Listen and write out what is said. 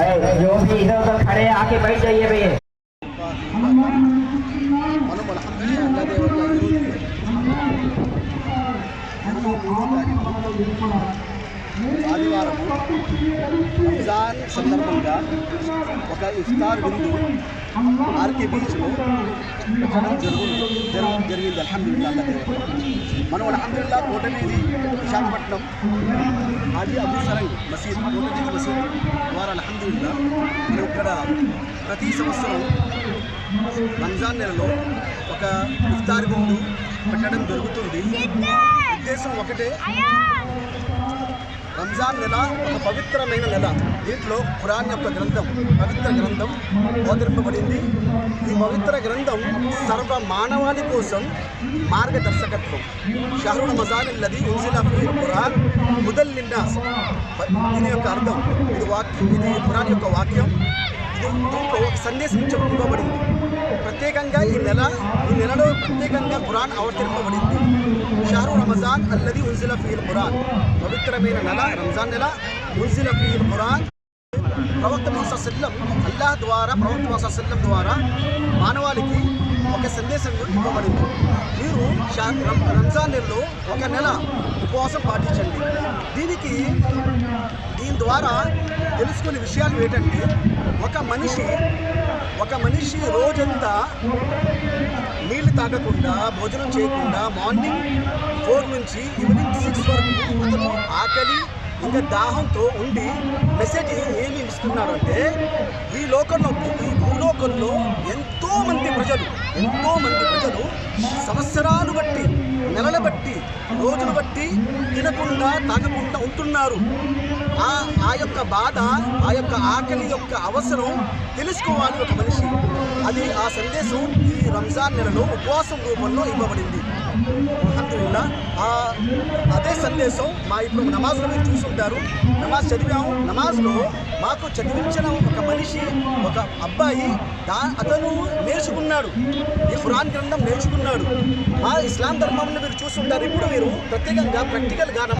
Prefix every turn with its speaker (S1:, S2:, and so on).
S1: भाई जो भी इधर उधर खड़े आके बैठ जाइए भैया।
S2: ఆదివారం రంజాన్ సందర్భంగా ఒక ఇఫ్తార్ విందు ఆర్కే బీచ్లో పెట్టడం జరిగింది. అల్హమ్దులిల్లాహ్. మనం అల్హమ్దులిల్లాహ్ కోటమీది విశాఖపట్నం హాజీ అబూ సరంగ్ మసీద్ కోటమీది మసీద్ ద్వారా అల్హమ్దులిల్లాహ్ మనం ఇక్కడ ప్రతి సంవత్సరం రంజాన్ నెలలో ఒక ఇఫ్తార్ విందు పెట్టడం జరుగుతుంది. ఉద్దేశం ఒకటే, రంజాన్ నెల ఒక పవిత్రమైన నెల. దీంట్లో ఖురాన్ యొక్క గ్రంథం, పవిత్ర గ్రంథం అవతరింపబడింది. ఈ పవిత్ర గ్రంథం సర్వ మానవాళి కోసం మార్గదర్శకత్వం. షహ్రు రమజాన్ అల్లదీ ఉన్జిల ఫీహిల్ ఖురాన్ హుదల్ లిన్నాస్. దీని యొక్క అర్థం, ఇది ఖురాన్ యొక్క వాక్యం. దీంట్లో సందేశం ఇవ్వబడింది. ప్రత్యేకంగా ఈ నెలలో ప్రత్యేకంగా ఖురాన్ అవతరింపబడింది. షహ్రు రమజాన్ అల్లదీ ఉన్జిల ఫీహిల్ ఖురాన్, పవిత్రమైన నెల రంజాన్ నెల. ఉన్జిల ఫీహిల్ ఖురాన్, ప్రవక్త ముహమ్మద్ సల్లల్లాహు అల్లాహ్ ద్వారా ప్రవక్త ముహమ్మద్ సల్లల్లాహు ద్వారా మానవాళికి ఒక సందేశం ఇవ్వబడింది. మీరు రంజాన్ నెలలో ఒక నెల ఉపవాసం పాటించండి. దీని ద్వారా తెలుసుకునే విషయాలు ఏంటంటే, ఒక మనిషి రోజంతా నీళ్లు తాగకుండా, భోజనం చేయకుండా, మార్నింగ్ 4 నుంచి ఈవినింగ్ 6 వరకు అతను ఆకలి ఇంకా దాహంతో ఉండి మెసేజ్ ఏమి ఇస్తున్నాడు అంటే, ఈ భూలోకంలో ఎంతోమంది ప్రజలు సంవత్సరాలు బట్టి, నెలల బట్టి, రోజులు బట్టి తినకుండా తాగకుండా ఉంటున్నారు. ఆ యొక్క బాధ, ఆ యొక్క ఆకలి యొక్క అవసరం తెలుసుకోవాలి ఒక మనిషి. ఆ సందేశం ఈ రంజాన్ నెలలో ఉపవాసం రూపంలో ఇవ్వబడింది. అల్హమ్దులిల్లాహ్. అదే సందేశం ఇప్పుడు నమాజ్లో మీరు చూసుంటారు. నమాజ్ చదివాము. నమాజ్లో మాకు చదివించిన ఒక మనిషి, ఒక అబ్బాయి, అతను నేర్చుకున్నాడు, ఈ ఖురాన్ గ్రంథం నేర్చుకున్నాడు. ఇస్లాం ధర్మంలో మీరు చూస్తుంటారు. ఇప్పుడు మీరు ప్రత్యేకంగా ప్రాక్టికల్గా